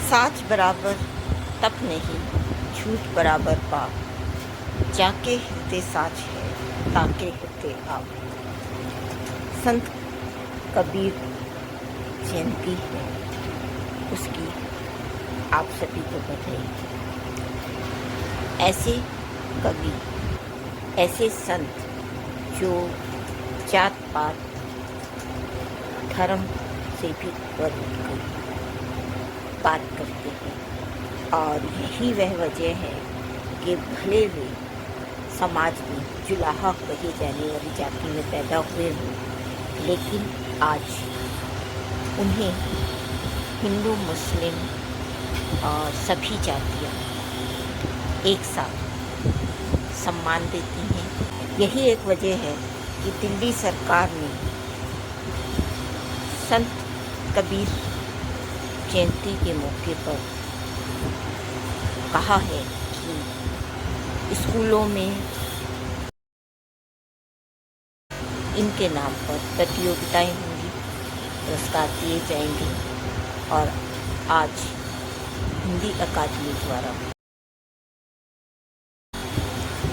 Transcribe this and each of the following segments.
साच बराबर तप नहीं, झूठ बराबर पाप। जाके हृदय साच है, ताके हृदय आप। संत कबीर जयंती है, उसकी आप सभी को बधाई। ऐसे कवि, ऐसे संत जो जात पात धर्म से भी ऊपर उठकर बात करते हैं, और यही वह वजह है कि भले वे समाज में जुलाहा कही जाने वाली जाति में पैदा हुए हों, लेकिन आज उन्हें हिंदू मुस्लिम और सभी जातियाँ एक साथ सम्मान देती हैं। यही एक वजह है कि दिल्ली सरकार ने संत कबीर जयंती के मौके पर कहा है कि स्कूलों में इनके नाम पर प्रतियोगिताएं होंगी, पुरस्कार दिए जाएंगे, और आज हिंदी अकादमी द्वारा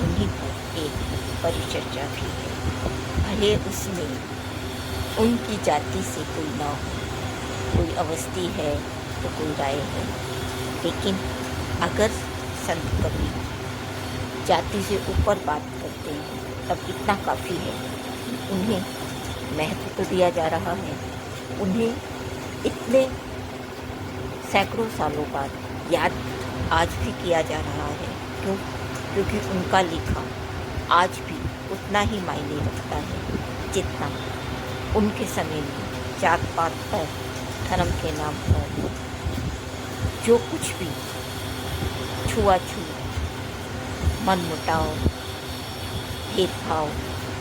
उन्हीं पर एक परिचर्चा भी है। भले उसमें उनकी जाति से कोई ना हो, कोई अवस्थी है तो कोई राय है, लेकिन अगर संत कबीर जाति से ऊपर बात करते हैं तब इतना काफ़ी है कि उन्हें महत्व तो दिया जा रहा है। उन्हें इतने सैकड़ों सालों बाद याद आज भी किया जा रहा है। क्यों? क्योंकि उनका लिखा आज भी उतना ही मायने रखता है जितना उनके समय में जात पात पर, धर्म के नाम पर जो कुछ भी छुआछूत, मनमुटाव, भेदभाव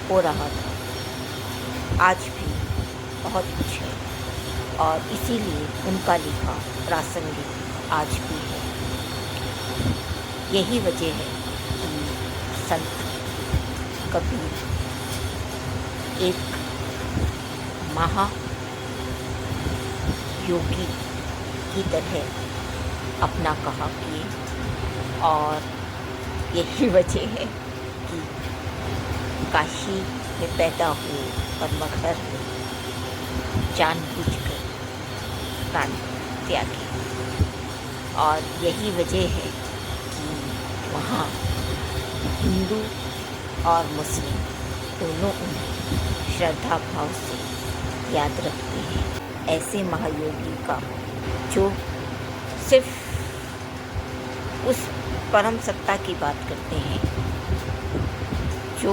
हो रहा था, आज भी बहुत कुछ है, और इसीलिए उनका लिखा प्रासंगिक आज भी है। यही वजह है कि संत कबीर एक महा योगी की तरह अपना कहा किए, और यही वजह है कि काशी में पैदा हुए और मगहर में जानबूझकर प्राण त्यागे, और यही वजह है कि वहाँ हिंदू और मुस्लिम दोनों उन्हें श्रद्धा भाव से याद रखते हैं। ऐसे महायोगी का जो सिर्फ उस परम सत्ता की बात करते हैं जो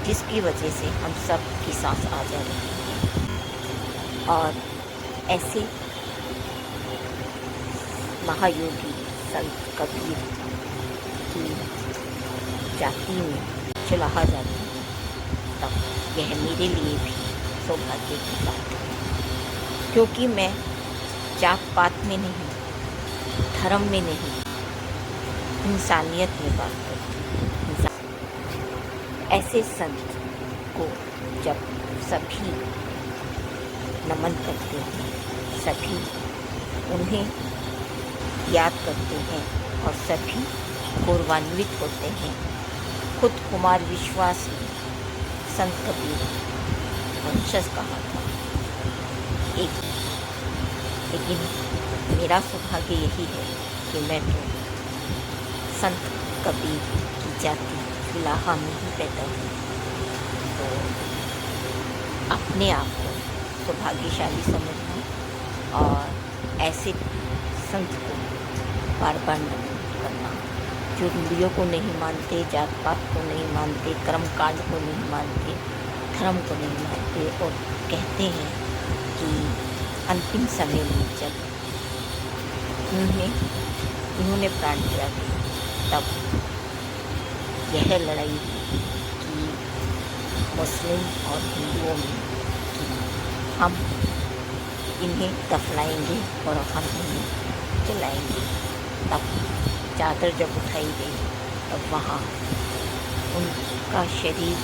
जिसकी वजह से हम सब की सांस आ जा रही है, और ऐसे महायोगी संत कबीर की जाति में चलाहा जाती है, तब यह मेरे लिए भी सौभाग्य की बात है। क्योंकि मैं जात पात में नहीं, धर्म में नहीं, इंसानियत में बात करती हूँ। ऐसे संत को जब सभी नमन करते हैं, सभी उन्हें याद करते हैं, और सभी गौरवान्वित होते हैं। खुद कुमार विश्वास ने संत कबीर वंशज कहा था। लेकिन मेरा सौभाग्य यही है कि मैं तो संत कबीर की जाति जुलाहा में ही पैदा हुई, तो अपने आप को सौभाग्यशाली समझना, और ऐसे संत को बार बार नमन करना जो रूढ़ियों को नहीं मानते, जात पात को नहीं मानते, कर्मकांड को नहीं मानते, धर्म को नहीं मानते, और कहते हैं कि अंतिम समय में जब इन्होंने प्राण त्यागे तब यह लड़ाई हुई कि मुस्लिम और हिंदुओं में कि हम इन्हें दफनाएंगे और हम इन्हें जलाएंगे। तब चादर जब उठाई गई तब वहाँ उनका शरीर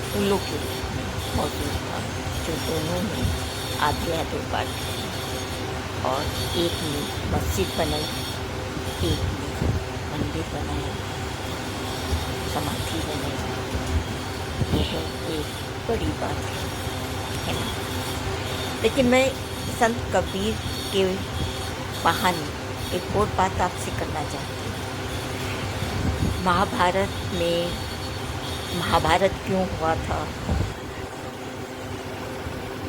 फूलों के रूप में मौजूद था, जो दोनों में आधे आधे काट और एक ने मस्जिद बनाई, एक ने मंदिर बनाया, समाधि बनाई। यह एक बड़ी बात है ना। लेकिन मैं संत कबीर के बहाने एक और बात आपसे करना चाहती हूँ। महाभारत क्यों हुआ था?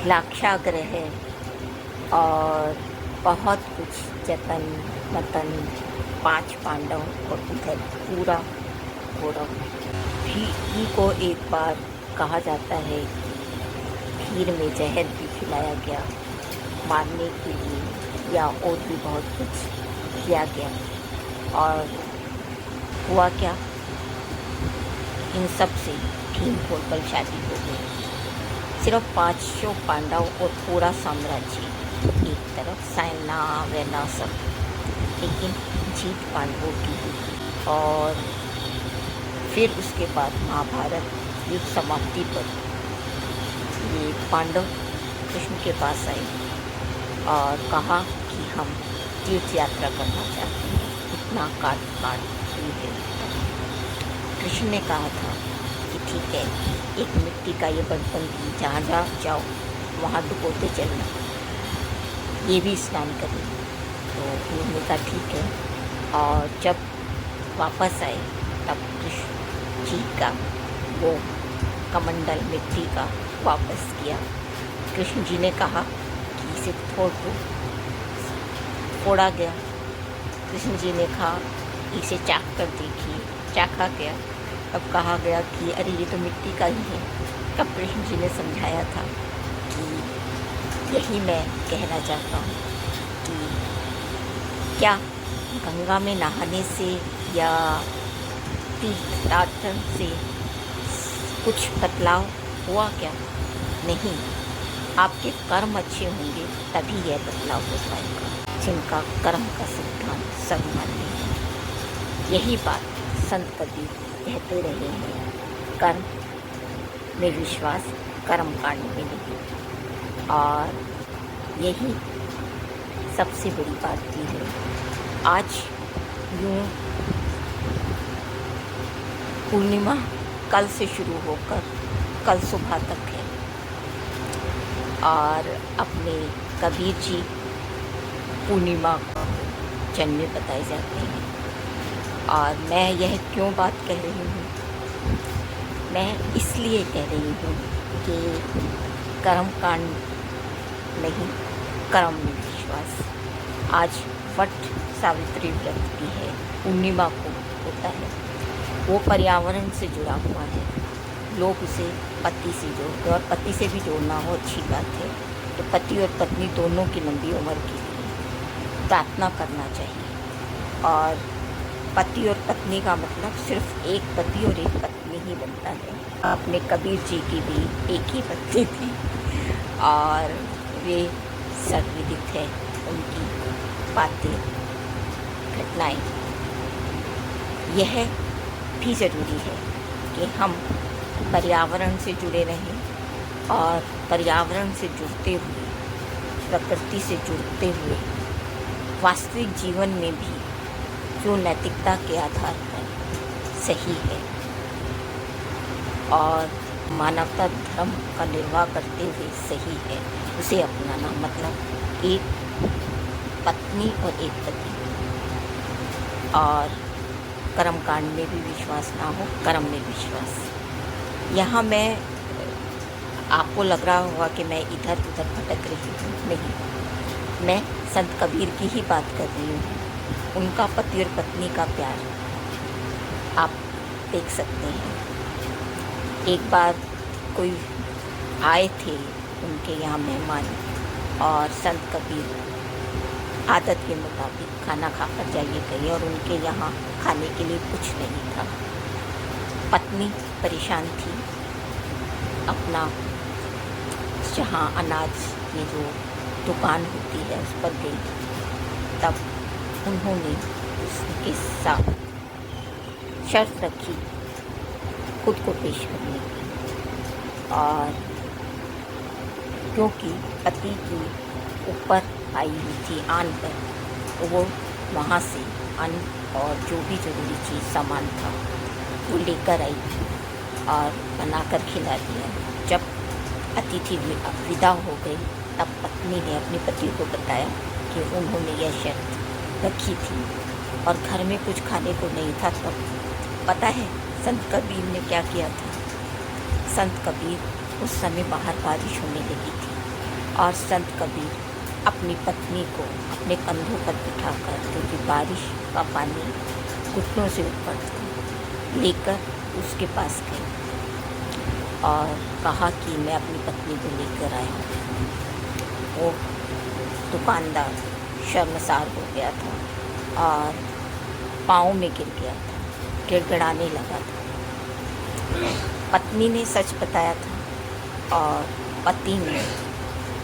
लाक्षागृह और बहुत कुछ जतन मतन, 5 पांडव और उधर पूरा कौरव। भीम को एक बार कहा जाता है खीर में जहर भी खिलाया गया मारने के लिए, या और भी बहुत कुछ किया गया। और हुआ क्या, इन सब से भीम को बलशाली हो गई। सिर्फ 500 पांडव और पूरा साम्राज्य एक तरफ, सेना वेना सब, लेकिन जीत पांडवों की हुई। और फिर उसके बाद महाभारत युद्ध समाप्ति पर ये पांडव कृष्ण के पास आए और कहा कि हम तीर्थ यात्रा करना चाहते हैं, इतना काट हुई है। कृष्ण ने कहा था कि ठीक है, एक मिट्टी का ये बर्तन दी, जहाँ जाओ वहाँ डुबोते चलना, ये भी स्नान करें। तो उन्होंने कहा ठीक है। और जब वापस आए तब कृष्ण जी का वो कमंडल मिट्टी का वापस किया। कृष्ण जी ने कहा कि इसे फोड़ा गया। कृष्ण जी ने कहा इसे चाख कर देखिए, चाखा गया। तब कहा गया कि अरे ये तो मिट्टी का ही है। तब कृष्ण जी ने समझाया था कि यही मैं कहना चाहता हूँ कि क्या गंगा में नहाने से या तीर्थयात्रा से कुछ बदलाव हुआ क्या? नहीं, आपके कर्म अच्छे होंगे तभी यह बदलाव हो पाएगा। जिनका कर्म का सिद्धांत सब मान्य है। यही बात संत कबीर कहते रहे हैं, कर्म में विश्वास, कर्म कांड में नहीं। और यही सबसे बड़ी बात भी है। आज यूँ पूर्णिमा कल से शुरू होकर कल सुबह तक है, और अपने कबीर जी पूर्णिमा को जन्मे बताए जाते हैं। और मैं यह क्यों बात कह रही हूँ? मैं इसलिए कह रही हूँ कि कर्म कांड नहीं, कर्म में विश्वास। आज वट सावित्री व्रत भी है, पूर्णिमा को होता है। वो पर्यावरण से जुड़ा हुआ है। लोग उसे पति से जोड़ते, और पति से भी जोड़ना हो अच्छी बात है। तो पति और पत्नी दोनों की लंबी उम्र के लिए प्रार्थना करना चाहिए। और पति और पत्नी का मतलब सिर्फ एक पति और एक पत्नी ही बनता है। अपने कबीर जी की भी एक ही पत्नी थी, और वे सर्वविदित है उनकी बातें, घटनाएं। यह भी ज़रूरी है कि हम पर्यावरण से जुड़े रहें, और पर्यावरण से जुड़ते हुए, प्रकृति से जुड़ते हुए वास्तविक जीवन में भी जो नैतिकता के आधार पर सही है और मानवता धर्म का निर्वाह करते हुए सही है, उसे अपनाना। मतलब एक पत्नी और एक पति, और कर्मकांड में भी विश्वास ना हो, कर्म में विश्वास। यहाँ मैं, आपको लग रहा होगा कि मैं इधर उधर भटक रही हूँ, नहीं, मैं संत कबीर की ही बात कर रही हूँ। उनका पति और पत्नी का प्यार आप देख सकते हैं। एक बार कोई आए थे उनके यहाँ मेहमान, और संत कबीर आदत के मुताबिक खाना खाकर जाइए कहिए, और उनके यहाँ खाने के लिए कुछ नहीं था। पत्नी परेशान थी, अपना जहाँ अनाज की जो दुकान होती है उस पर गई। तब उन्होंने उसके साथ शर्त रखी खुद को पेश करने की, और क्योंकि पति के ऊपर आई हुई थी आन पर, तो वो वहाँ से अन्न और जो भी ज़रूरी चीज़ सामान था वो लेकर आई और बनाकर खिला दिया। जब अतिथि विदा हो गई तब पत्नी ने अपने पति को बताया कि उन्होंने यह शर्त रखी थी और घर में कुछ खाने को नहीं था। तब पता है संत कबीर ने क्या किया था? संत कबीर उस समय बाहर बारिश होने लगी थी और संत कबीर अपनी पत्नी को अपने कंधों पर बिठाकर, क्योंकि बारिश का पानी घुटनों से ऊपर था, लेकर उसके पास गए और कहा कि मैं अपनी पत्नी को लेकर आया हूँ। वो दुकानदार शर्मसार हो गया था और पाँव में गिर गया था, गिड़गिड़ाने लगा था। पत्नी ने सच बताया था और पति ने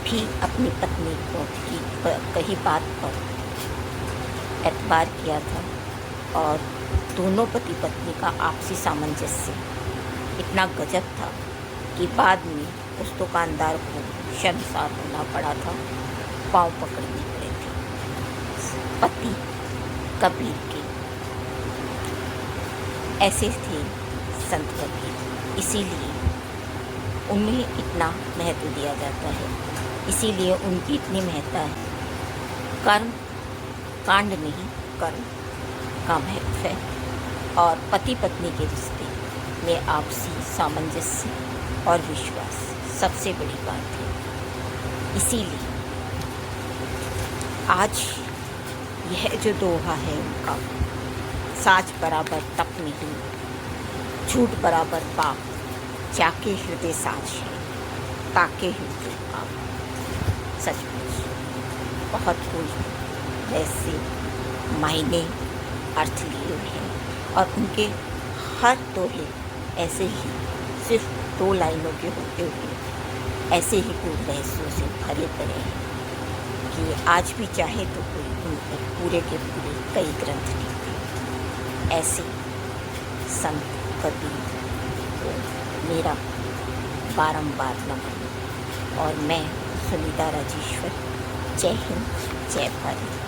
भी अपनी पत्नी को की कही बात पर एतबार किया था और दोनों पति पत्नी का आपसी सामंजस्य इतना गजब था कि बाद में उस दुकानदार को शर्मसार होना पड़ा था, पाँव पकड़ने पड़े थे। पति कबीर के ऐसे थे संत कबीर, इसीलिए उन्हें इतना महत्व दिया जाता है, इसीलिए उनकी इतनी महत्ता है। कर्म कांड नहीं, कर्म का महत्व है और पति पत्नी के रिश्ते में आपसी सामंजस्य और विश्वास सबसे बड़ी बात है। इसीलिए आज यह जो दोहा है उनका, साच बराबर तप नहीं, झूठ बराबर पाप, जाके हृदय साच है, ताके हृदय पाप। सचमुच बहुत कोई वैसे मायने अर्थ लिए हुए हैं और उनके हर दोहे ऐसे ही सिर्फ 2 लाइनों के होते हुए ऐसे ही कोई रहस्यों से भरे पड़े हैं कि आज भी चाहे तो कोई उन पर पूरे के पूरे कई ग्रंथ लिख दे। ऐसे संत कबीर को मेरा बारंबार नमन। और मैं सुनीता राजेश्वर, जय हिंद, जय भारत।